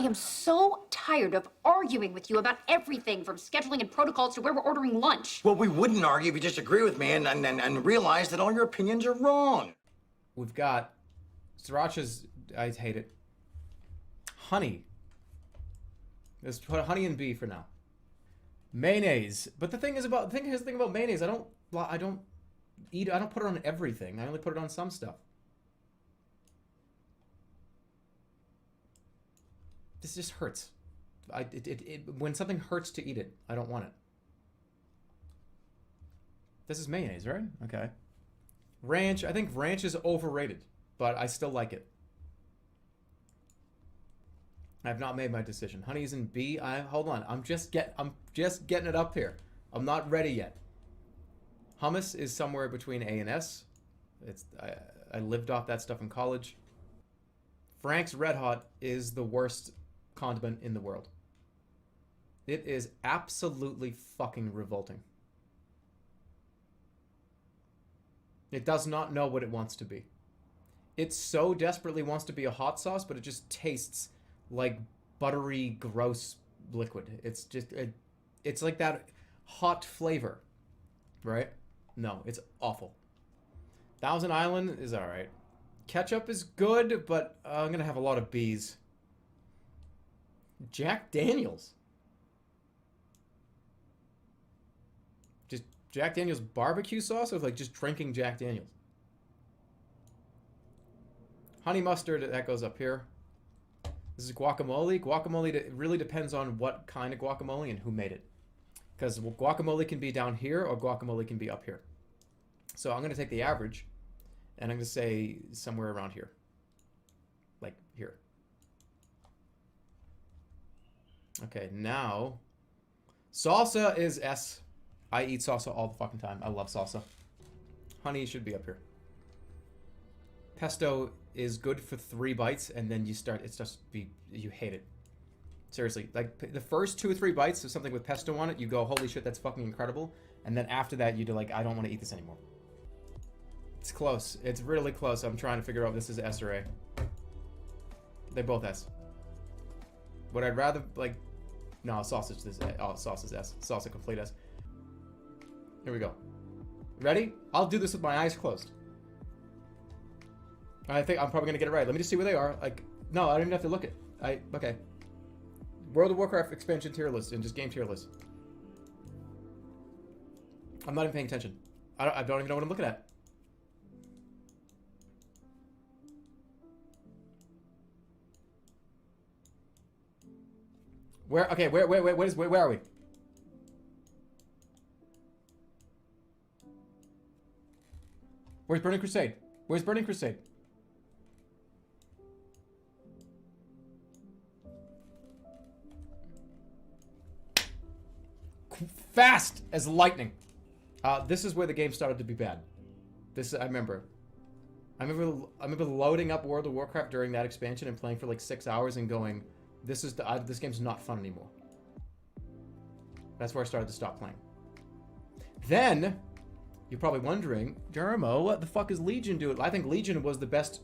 I am so tired of arguing with you about everything from scheduling and protocols to where we're ordering lunch. Well, we wouldn't argue if you disagree with me and realize that all your opinions are wrong. We've got sriracha's. I hate it. Honey. Let's put honey in B for now. Mayonnaise. But the thing about mayonnaise, I don't put it on everything. I only put it on some stuff. This just hurts. When something hurts to eat it, I don't want it. This is mayonnaise, right? Okay. Ranch. I think ranch is overrated, but I still like it. I have not made my decision. Honey's in B. Hold on. I'm just getting it up here. I'm not ready yet. Hummus is somewhere between A and S. I lived off that stuff in college. Frank's Red Hot is the worst condiment in the world. It is absolutely fucking revolting. It does not know what it wants to be. It so desperately wants to be a hot sauce, but it just tastes like buttery, gross liquid. It's just, it's like that hot flavor, right? No, it's awful. Thousand Island is alright. Ketchup is good, but I'm gonna have a lot of B's. Jack Daniels. Just Jack Daniels barbecue sauce, or like just drinking Jack Daniels? Honey mustard, that goes up here. This is guacamole. Guacamole really depends on what kind of guacamole and who made it. Because guacamole can be down here or guacamole can be up here. So I'm going to take the average and I'm going to say somewhere around here. Like here. Okay, now salsa is S. I eat salsa all the fucking time. I love salsa. Honey should be up here. Pesto is good for 3 bites, and then you hate it. Seriously, like the first 2 or 3 bites of something with pesto on it, you go, holy shit, that's fucking incredible. And then after that, you do like, I don't want to eat this anymore. It's close. It's really close. I'm trying to figure out if this is S or A. They're both S. Would I rather, like, no, sausage is sauce is S. Salsa complete S. Here we go. Ready? I'll do this with my eyes closed. I think I'm probably gonna get it right. Let me just see where they are. Like, no, I don't even have to look at. Okay. World of Warcraft expansion tier list and just game tier list. I'm not even paying attention. I don't even know what I'm looking at. Where? Okay, where are we? Where's Burning Crusade? Where's Burning Crusade? Fast as lightning. This is where the game started to be bad. I remember loading up World of Warcraft during that expansion and playing for like 6 hours and going, this game's not fun anymore. That's where I started to stop playing. Then, you're probably wondering, Jerma, what the fuck is Legion doing? I think Legion was the best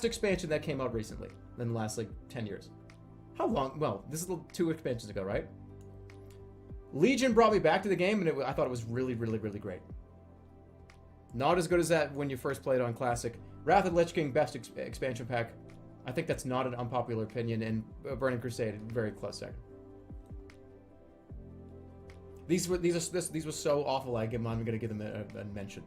expansion that came out recently in the last like 10 years. How long? Well, this is 2 expansions ago, right? Legion brought me back to the game, and I thought it was really, really, really great. Not as good as that when you first played on Classic. Wrath of the Lich King, best expansion pack. I think that's not an unpopular opinion, and Burning Crusade, very close second. These were so awful. I'm not even gonna give them a mention.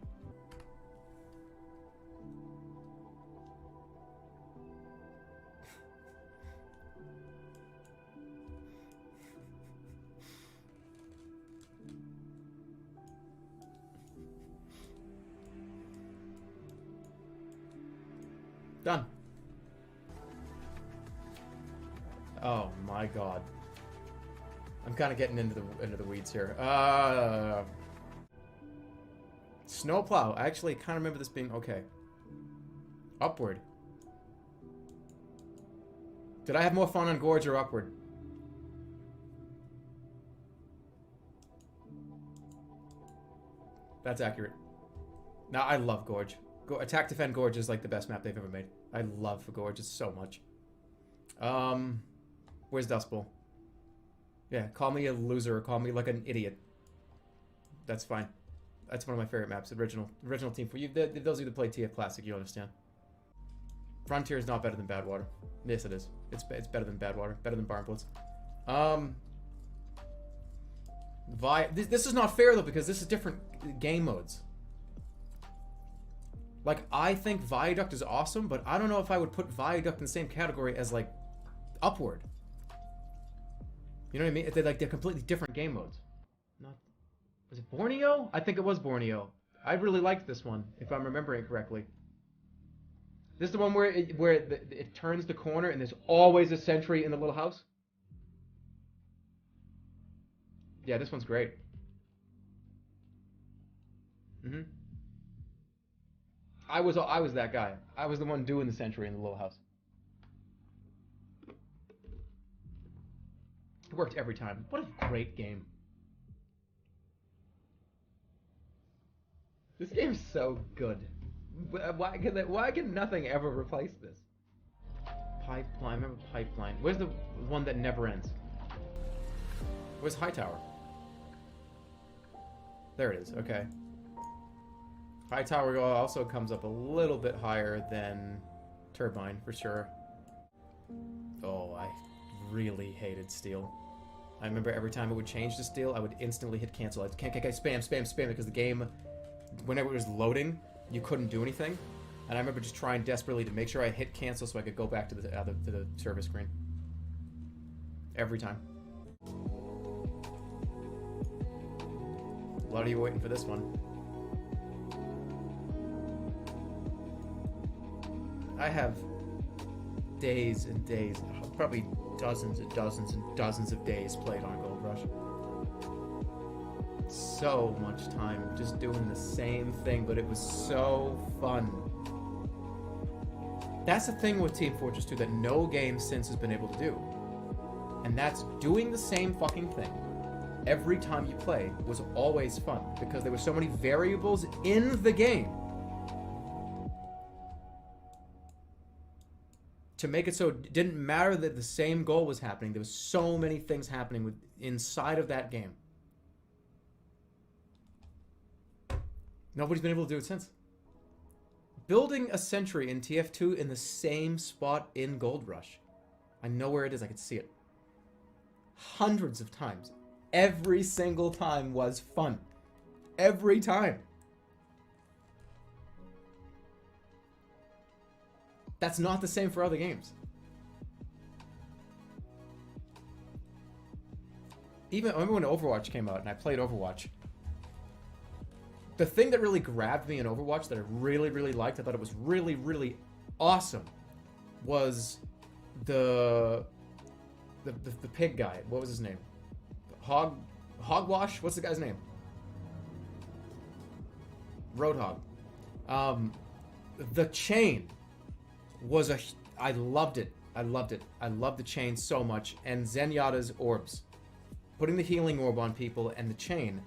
Done. Oh my god. I'm kind of getting into the weeds here. Snowplow. I actually kind of remember this being okay. Upward. Did I have more fun on Gorge or Upward? That's accurate. Now I love Gorge. Attack Defend Gorge is like the best map they've ever made. I love Gorge so much. Where's Dust Bowl? Yeah, call me a loser or call me like an idiot. That's fine. That's one of my favorite maps. Original team for you. Those of you that play TF Classic, you understand. Frontier is not better than Badwater. Yes, it is. It's better than Badwater. Better than Barnblitz. This is not fair though because this is different game modes. Like I think Viaduct is awesome, but I don't know if I would put Viaduct in the same category as like Upward. You know what I mean? They're completely different game modes. Was it Borneo? I think it was Borneo. I really liked this one, if I'm remembering correctly. This is the one where it turns the corner and there's always a sentry in the little house? Yeah, this one's great. I was that guy. I was the one doing the sentry in the little house. It worked every time. What a great game. This game's so good. Why can nothing ever replace this? Pipeline. I remember Pipeline. Where's the one that never ends? Where's Hightower? There it is. Okay. Hightower also comes up a little bit higher than Turbine for sure. Oh, I really hated Steel. I remember every time it would change to Steel, I would instantly hit cancel. I can't spam because the game, whenever it was loading, you couldn't do anything. And I remember just trying desperately to make sure I hit cancel so I could go back to the service screen. Every time. A lot of you waiting for this one. I have days and days, probably dozens and dozens and dozens of days played on Gold Rush. So much time just doing the same thing, but it was so fun. That's the thing with Team Fortress 2 that no game since has been able to do. And that's doing the same fucking thing every time you play was always fun because there were so many variables in the game to make it so it didn't matter that the same goal was happening. There was so many things happening inside of that game. Nobody's been able to do it since. Building a sentry in TF2 in the same spot in Gold Rush. I know where it is. I can see it. Hundreds of times. Every single time was fun. Every time. That's not the same for other games. Even, I remember when Overwatch came out and I played Overwatch. The thing that really grabbed me in Overwatch that I really, really liked, I thought it was really, really awesome, was the pig guy. What was his name? Hogwash? What's the guy's name? Roadhog. The chain was I loved it. I loved it. I loved the chain so much. And Zenyatta's orbs. Putting the healing orb on people and the chain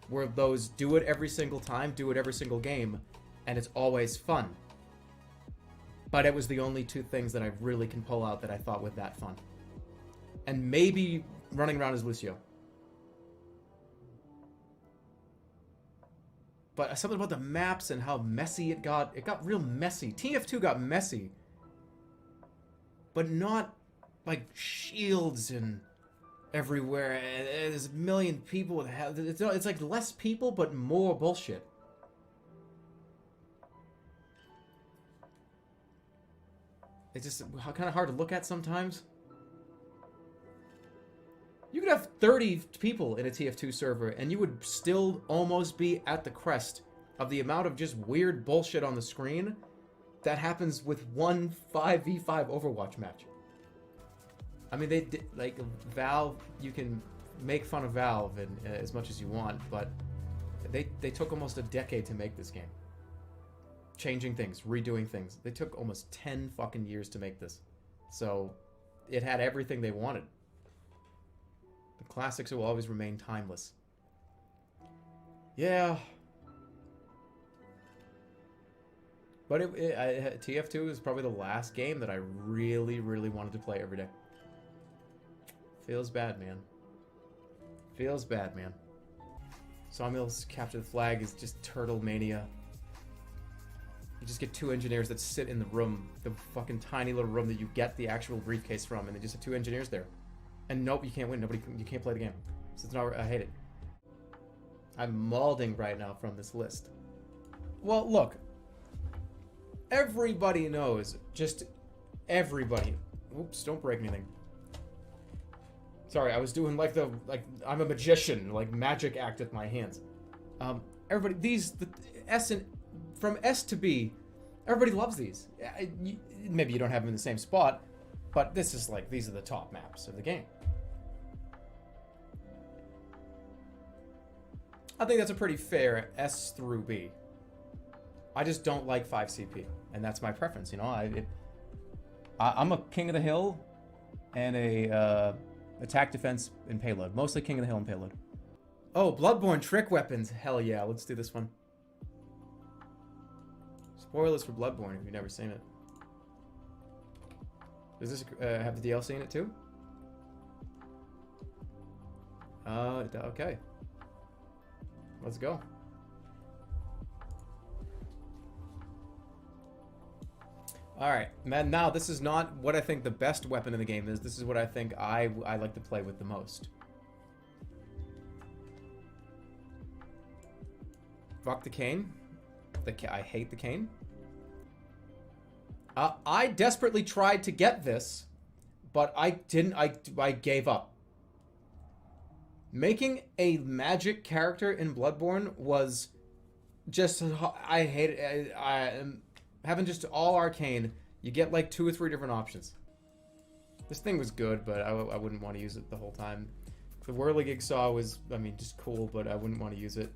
were those do it every single time, do it every single game, and it's always fun. But it was the only two things that I really can pull out that I thought were that fun. And maybe running around as Lucio. But something about the maps and how messy it got real messy. TF2 got messy. But not like shields and everywhere. There's a million people with it's like less people but more bullshit. It's just kind of hard to look at sometimes. You could have 30 people in a TF2 server and you would still almost be at the crest of the amount of just weird bullshit on the screen that happens with one 5v5 Overwatch match. I mean, they did, like, Valve, you can make fun of Valve and, as much as you want, but they took almost a decade to make this game. Changing things, redoing things. They took almost 10 fucking years to make this. So, it had everything they wanted. The classics will always remain timeless. Yeah. But TF2 is probably the last game that I really, really wanted to play every day. Feels bad, man. Feels bad, man. Sawmill's Capture the Flag is just turtle mania. You just get 2 engineers that sit in the room, the fucking tiny little room that you get the actual briefcase from, and they just have 2 engineers there. And nope, you can't win. You can't play the game. So it's not. I hate it. I'm mauling right now from this list. Well, look. Everybody knows. Just everybody. Oops! Don't break anything. Sorry, I was doing like I'm a magician, like magic act with my hands. Everybody, from S to B, everybody loves these. Maybe you don't have them in the same spot, but this is like, these are the top maps of the game. I think that's a pretty fair S through B. I just don't like 5CP, and that's my preference, you know? I'm a King of the Hill and a attack, defense, and payload. Mostly King of the Hill and payload. Oh, Bloodborne trick weapons. Hell yeah, let's do this one. Spoilers for Bloodborne if you've never seen it. Does this have the DLC in it too? Okay. Let's go. Alright, man, now this is not what I think the best weapon in the game is. This is what I think I like to play with the most. Fuck the cane. I hate the cane. I desperately tried to get this, but I didn't. I gave up. Making a magic character in Bloodborne was just... I hate it. Having just all arcane, you get like 2 or 3 different options. This thing was good, but I wouldn't want to use it the whole time. The Whirligig Saw was, I mean, just cool, but I wouldn't want to use it.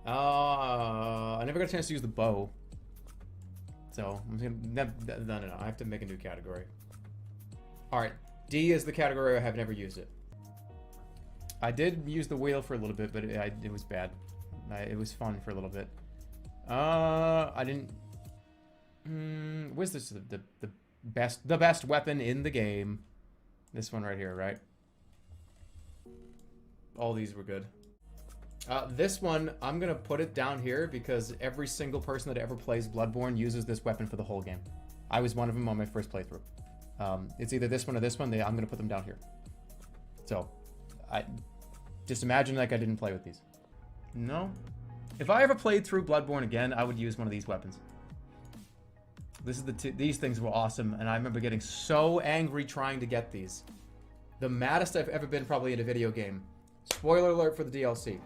I never got a chance to use the bow. So, I'm gonna... No. I have to make a new category. Alright, D is the category I have never used it. I did use the wheel for a little bit, but it was bad. It was fun for a little bit. I didn't... what's this? The best weapon in the game. This one right here, right? All these were good. This one, I'm gonna put it down here because every single person that ever plays Bloodborne uses this weapon for the whole game. I was one of them on my first playthrough. It's either this one or this one. I'm gonna put them down here. So, just imagine like I didn't play with these. No. If I ever played through Bloodborne again, I would use one of these weapons. This is these things were awesome, and I remember getting so angry trying to get these. The maddest I've ever been probably in a video game. Spoiler alert for the DLC.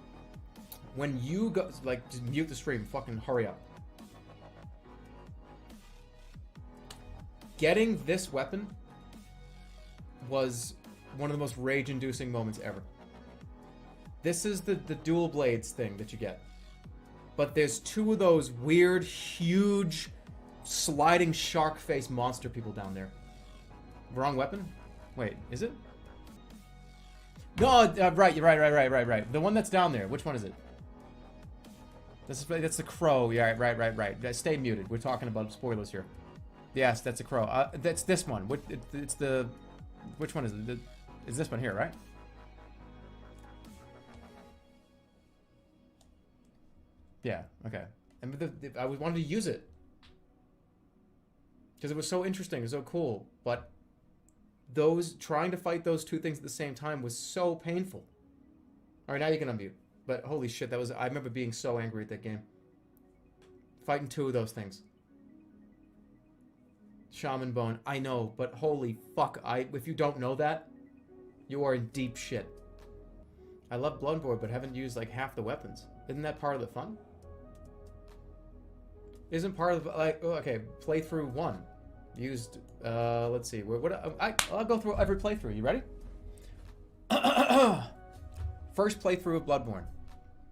When you go, like, just mute the stream, fucking hurry up. Getting this weapon was one of the most rage-inducing moments ever. This is the dual blades thing that you get. But there's 2 of those weird, huge, sliding shark face monster people down there. Wrong weapon? Wait, is it? No, right. The one that's down there. Which one is it? That's the crow. Yeah, right. Stay muted. We're talking about spoilers here. Yes, that's a crow. That's this one. It's the... Which one is it? It's this one here, right? Yeah, okay. And I wanted to use it. Because it was so interesting, it was so cool. But trying to fight those 2 things at the same time was so painful. Alright, now you can unmute. But holy shit, I remember being so angry at that game. Fighting 2 of those things. Shaman Bone, I know, but holy fuck, if you don't know that, you are in deep shit. I love Bloodborne, but haven't used like half the weapons. Isn't that part of the fun? Isn't part of, like, okay, playthrough 1. Used, let's see, I'll go through every playthrough. You ready? First playthrough of Bloodborne.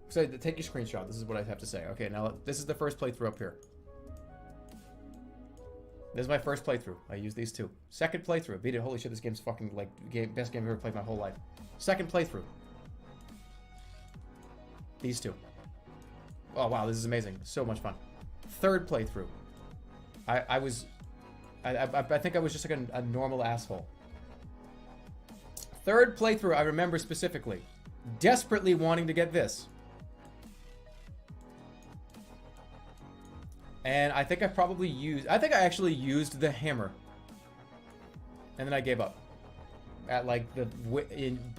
So take your screenshot. This is what I have to say. Okay, now this is the first playthrough up here. This is my first playthrough. I use these 2. Second playthrough. Beat it. Holy shit, this game's fucking, like, best game I've ever played my whole life. Second playthrough. These 2. Oh, wow, this is amazing. So much fun. Third playthrough. I think I was just like a normal asshole. Third playthrough, I remember specifically. Desperately wanting to get this. And I think I actually used the hammer. And then I gave up. At like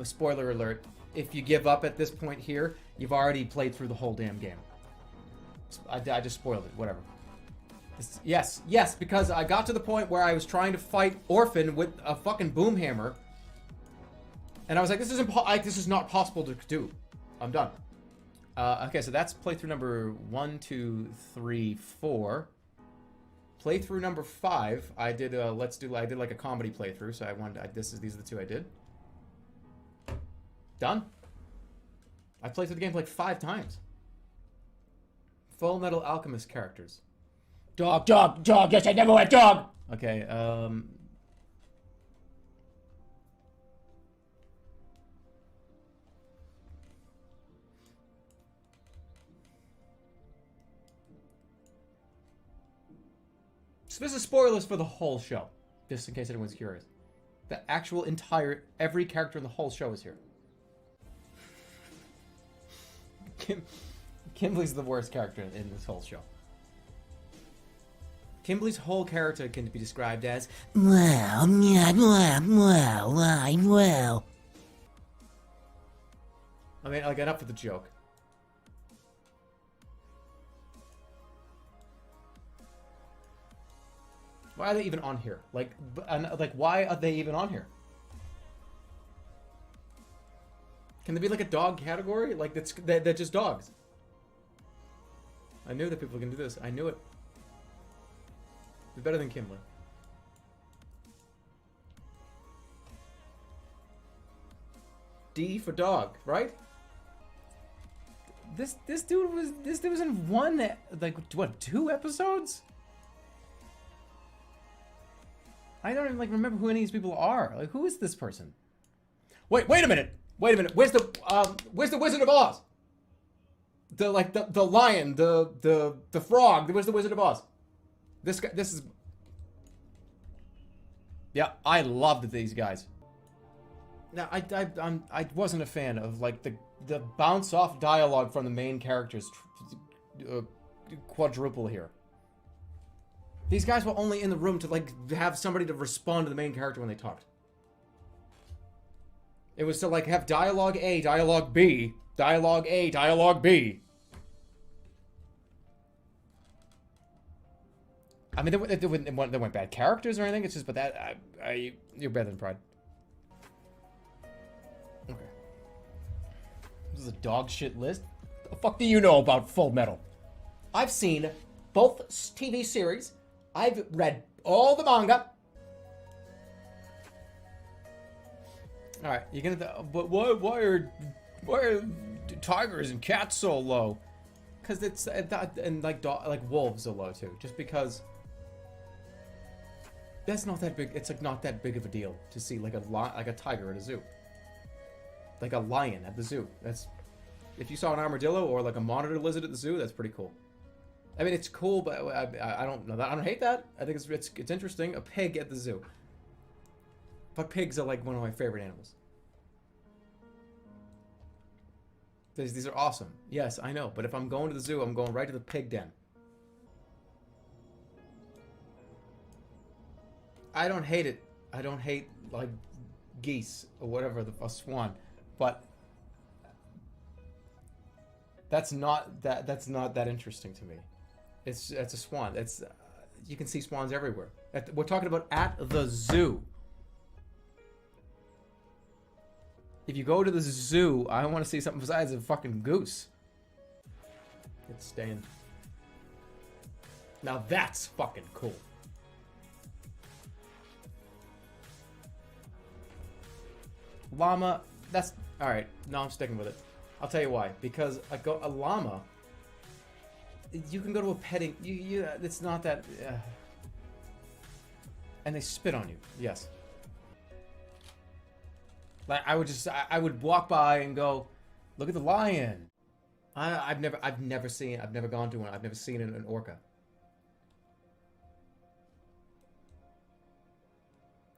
spoiler alert, if you give up at this point here, you've already played through the whole damn game. I just spoiled it, whatever. Yes, because I got to the point where I was trying to fight Orphan with a fucking boom hammer. And I was like, this is not possible to do. I'm done. Okay, so that's playthrough number 1, 2, 3, 4. Playthrough number 5, I did like a comedy playthrough, so these are the two I did. Done. I played through the game like 5 times. Full Metal Alchemist characters. Dog, yes, I never went dog! Okay, so this is spoilers for the whole show, just in case anyone's curious. The actual every character in the whole show is here. Kimberly's the worst character in this whole show. Kimberly's whole character can be described as well. I mean, like, enough with the joke. Why are they even on here? Like, why are they even on here? Can there be like a dog category? Like, they're just dogs. I knew that people can do this. I knew it. It's better than Kimberly. D for dog, right? This dude was in one, like, what, 2 episodes? I don't even like remember who any of these people are. Like, who is this person? Wait a minute. Where's the Wizard of Oz? The lion, the frog. Where's the Wizard of Oz? This is. Yeah, I loved these guys. Now, I wasn't a fan of like the bounce off dialogue from the main characters. Quadruple here. These guys were only in the room to like have somebody to respond to the main character when they talked. It was to like have dialogue A, dialogue B, dialogue A, dialogue B. I mean, they weren't bad characters or anything. It's just, but that you're better than Pride. Okay. This is a dog shit list. The fuck do you know about Full Metal? I've seen both TV series. I've read all the manga. All right, you're gonna. But why are tigers and cats so low? Because it's and like wolves are low too. Just because. That's not that big. It's like not that big of a deal to see like a tiger at a zoo. Like a lion at the zoo. That's if you saw an armadillo or like a monitor lizard at the zoo. That's pretty cool. I mean, it's cool, but I don't know that. I don't hate that. I think it's interesting. A pig at the zoo. But pigs are like one of my favorite animals. These are awesome. Yes, I know. But if I'm going to the zoo, I'm going right to the pig den. I don't hate it. I don't hate like geese or whatever, a swan, but that's not that interesting to me. It's a swan. It's you can see swans everywhere. We're talking about at the zoo. If you go to the zoo, I want to see something besides a fucking goose. It's staying. Now that's fucking cool. Llama, that's all right. No, I'm sticking with it. I'll tell you why. Because a llama, you can go to a petting. It's not that. And they spit on you. Yes. Like I would walk by and go, look at the lion. I've never gone to one. I've never seen an orca.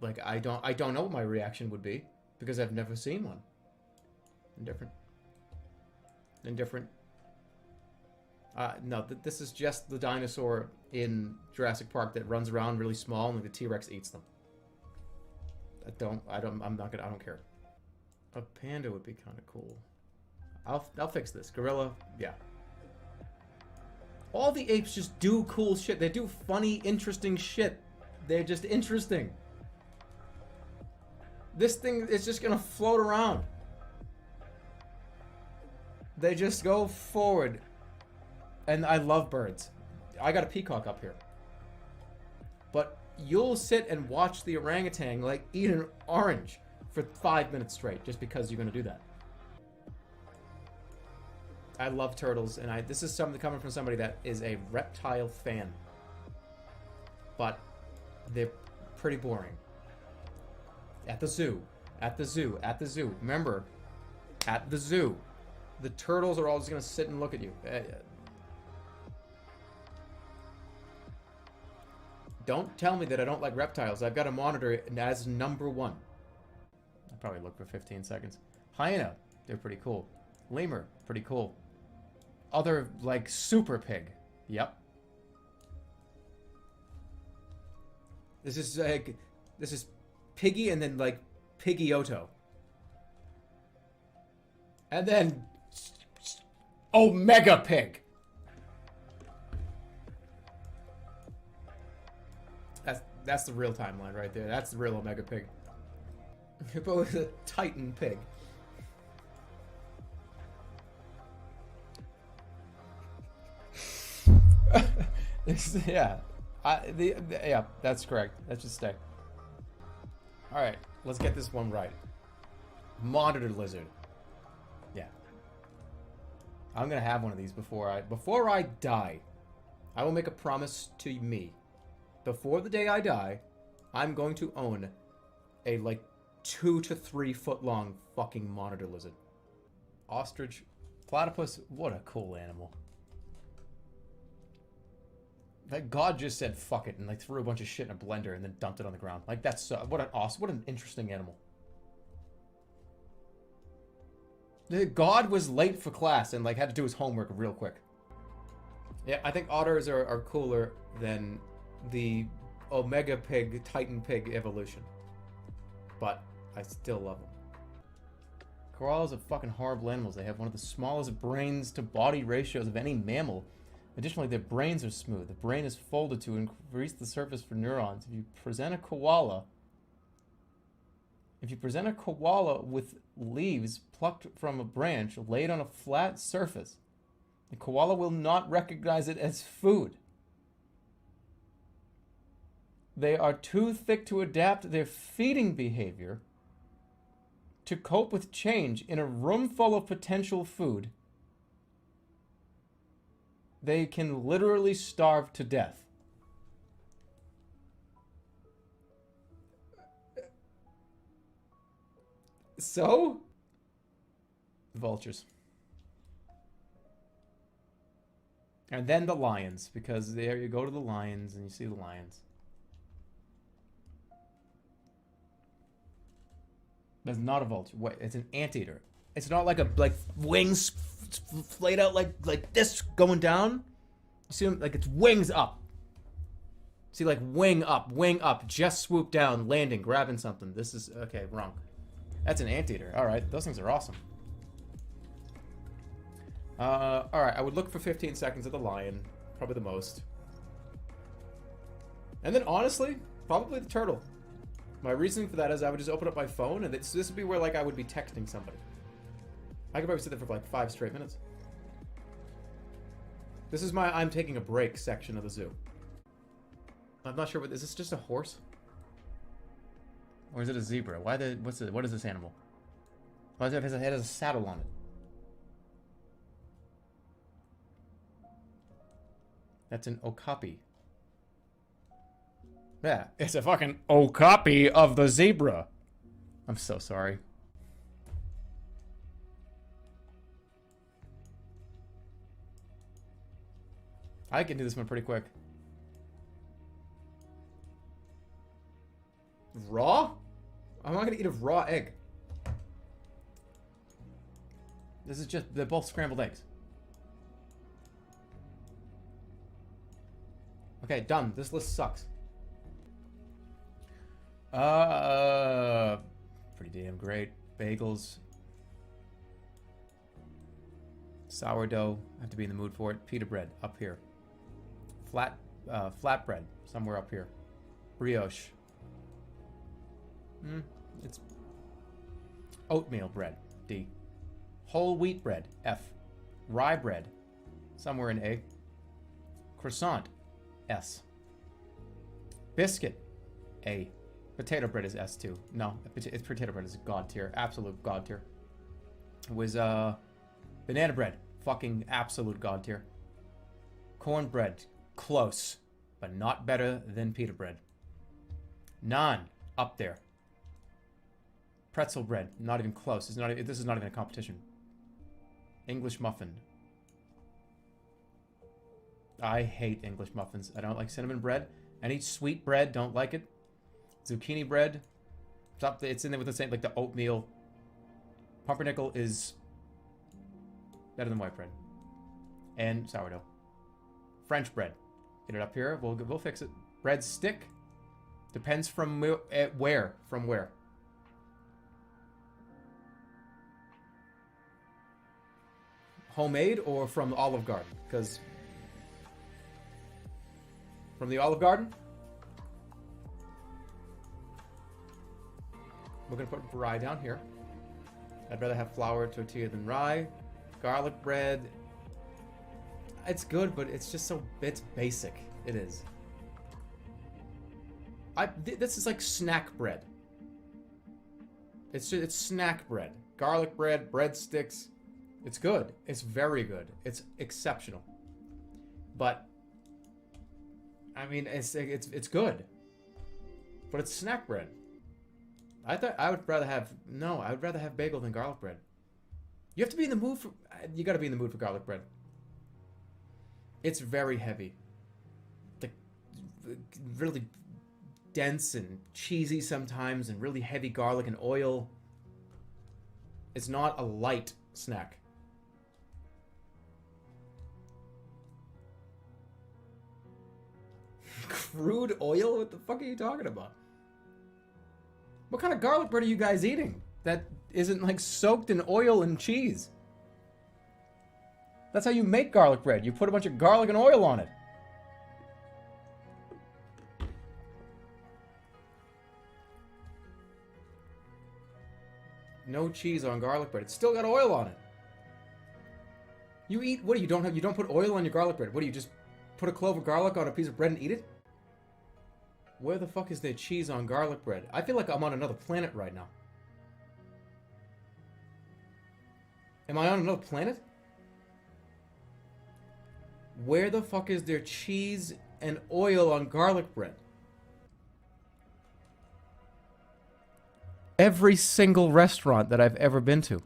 Like, I don't know what my reaction would be because I've never seen one. Indifferent. Indifferent. No, this is just the dinosaur in Jurassic Park that runs around really small and the T-Rex eats them. I don't care. A panda would be kind of cool. I'll fix this. Gorilla, yeah. All the apes just do cool shit. They do funny, interesting shit. They're just interesting. This thing is just gonna float around. They just go forward. And I love birds. I got a peacock up here. But you'll sit and watch the orangutan like eat an orange for 5 minutes straight just because you're gonna do that. I love turtles, and this is something coming from somebody that is a reptile fan. But they're pretty boring. At the zoo. At the zoo. At the zoo. Remember, at the zoo. The turtles are always gonna sit and look at you. Don't tell me that I don't like reptiles. I've got a monitor as #1. I'll probably look for 15 seconds. Hyena, they're pretty cool. Lemur, pretty cool. Other, like, super pig. Yep. This is Piggy and then, like, Piggy-Otto. And then Omega Pig. That's the real timeline right there. That's the real Omega Pig. Hippo is a Titan Pig. Yeah. Yeah, that's correct. That should stay. Alright, let's get this one right. Monitor lizard. Yeah. I'm gonna have one of these before I die. I will make a promise to me. Before the day I die, I'm going to own a, like, 2 to 3 foot long fucking monitor lizard. Ostrich. Platypus. What a cool animal. Like, God just said fuck it and, like, threw a bunch of shit in a blender and then dumped it on the ground. Like, that's so... What an interesting animal. God was late for class and, like, had to do his homework real quick. Yeah, I think otters are cooler than the Omega Pig, Titan Pig evolution. But I still love them. Koalas are fucking horrible animals. They have one of the smallest brains to body ratios of any mammal. Additionally, their brains are smooth. The brain is folded to increase the surface for neurons. If you present a koala with leaves plucked from a branch laid on a flat surface, the koala will not recognize it as food. They are too thick to adapt their feeding behavior to cope with change in a room full of potential food. They can literally starve to death. So? Vultures. And then the lions, because there you go to the lions and you see the lions. That's not a vulture. Wait, it's an anteater. It's not like wings flayed out like this going down. You see them like it's wings up. See, like wing up, just swoop down, landing, grabbing something. This is okay, wrong. That's an anteater. All right, those things are awesome. All right, I would look for 15 seconds at the lion, probably the most. And then honestly, probably the turtle. My reasoning for that is I would just open up my phone, and this would be where like I would be texting somebody. I could probably sit there for like 5 straight minutes. This is my I'm taking a break section of the zoo. I'm not sure what is this just a horse? Or is it a zebra? What is this animal? Why does it have a saddle on it? That's an okapi. Yeah, it's a fucking okapi of the zebra. I'm so sorry. I can do this one pretty quick. Raw? I'm not gonna eat a raw egg. This is just, they're both scrambled eggs. Okay, done. This list sucks. Pretty damn great. Bagels. Sourdough. I have to be in the mood for it. Pita bread, up here. Flatbread, somewhere up here. Brioche. It's oatmeal bread, D. Whole wheat bread, F. Rye bread, somewhere in A. Croissant, S. Biscuit, A. Potato bread is S too. No, it's potato bread is god tier, absolute god tier. It was banana bread, fucking absolute god tier. Cornbread, close, but not better than pita bread. Naan, up there. Pretzel bread, not even close. This is not even a competition. English muffin. I hate English muffins. I don't like cinnamon bread. Any sweet bread, don't like it. Zucchini bread. It's in there with the same, like the oatmeal. Pumpernickel is better than white bread. And sourdough. French bread. Get it up here. We'll fix it. Bread stick. Depends from where. From where. Homemade or from Olive Garden? Because from the Olive Garden, we're gonna put rye down here. I'd rather have flour tortilla than rye. Garlic bread, it's good, but it's just it's basic. It is. This is like snack bread. It's snack bread. Garlic bread, breadsticks. It's good. It's very good. It's exceptional. But I mean, it's good. But it's snack bread. I would rather have bagel than garlic bread. You have to be in the mood for you got to be in the mood for garlic bread. It's very heavy. Really dense and cheesy sometimes, and really heavy garlic and oil. It's not a light snack. Crude oil? What the fuck are you talking about? What kind of garlic bread are you guys eating that isn't like soaked in oil and cheese? That's how you make garlic bread. You put a bunch of garlic and oil on it. No cheese on garlic bread. It's still got oil on it. You eat, what do you don't put oil on your garlic bread? What do you just put a clove of garlic on a piece of bread and eat it? Where the fuck is there cheese on garlic bread? I feel like I'm on another planet right now. Am I on another planet? Where the fuck is there cheese and oil on garlic bread? Every single restaurant that I've ever been to.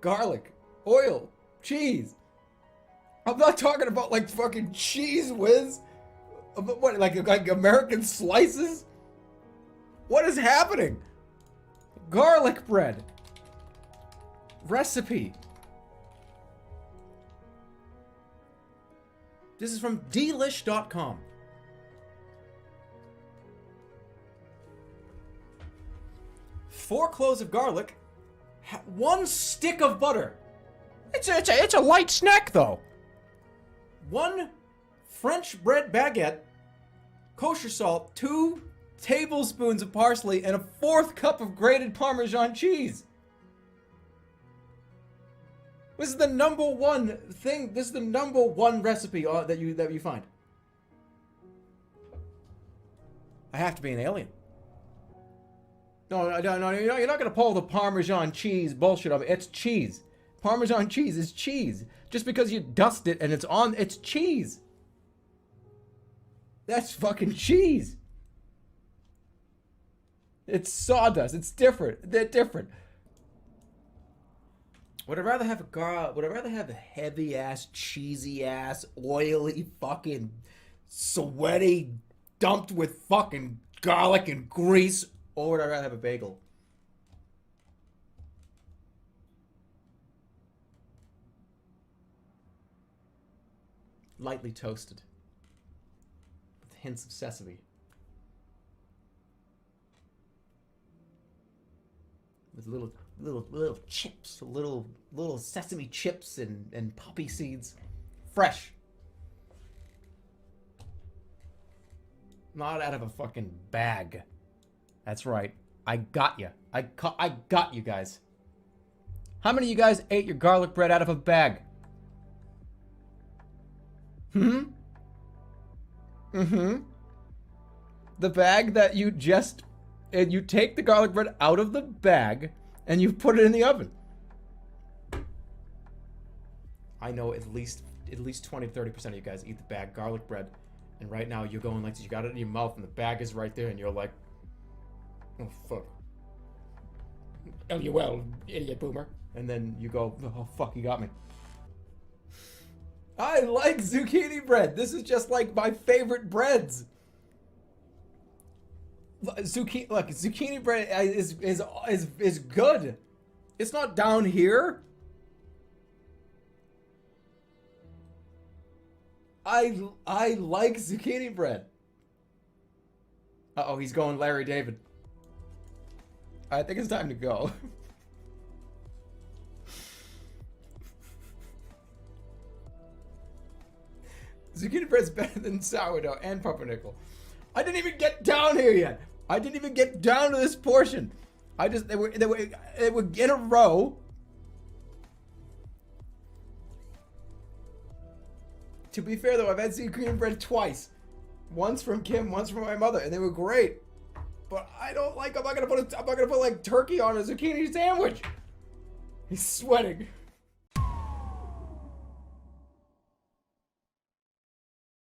Garlic, oil, cheese. I'm not talking about like fucking Cheese Whiz. What, like American slices? What is happening? Garlic bread. Recipe. This is from delish.com. 4 cloves of garlic, 1 stick of butter. It's a light snack though. 1 French bread baguette, kosher salt, 2 tablespoons of parsley, and a 4th cup of grated Parmesan cheese. This is the #1 thing. This is the #1 recipe that you find. I have to be an alien. No, you're not gonna pull the Parmesan cheese bullshit on me. It's cheese. Parmesan cheese is cheese. Just because you dust it and it's cheese. That's fucking cheese. It's sawdust. It's different. They're different. Would I rather have a heavy ass, cheesy ass, oily, fucking sweaty, dumped with fucking garlic and grease, or would I rather have a bagel? Lightly toasted, with hints of sesame. With little chips, little sesame chips and poppy seeds. Fresh. Not out of a fucking bag. That's right. I got you. I got you guys. How many of you guys ate your garlic bread out of a bag? The bag that you just... And you take the garlic bread out of the bag and you put it in the oven. I know at least 20 to 30% of you guys eat the bag garlic bread, and right now you're going like, you got it in your mouth and the bag is right there and you're like, oh fuck, LUL, idiot boomer, and then you go, oh fuck, you got me. I like zucchini bread. This is just like my favorite breads. Zucchini bread is good. It's not down here. I like zucchini bread. Uh-oh, he's going Larry David. I think it's time to go. Zucchini bread's better than sourdough and pumpernickel. I didn't even get down here yet. I didn't even get down to this portion. They were in a row. To be fair though, I've had zucchini bread twice. Once from Kim, once from my mother, and they were great. But I don't like. I'm not gonna put like turkey on a zucchini sandwich. He's sweating.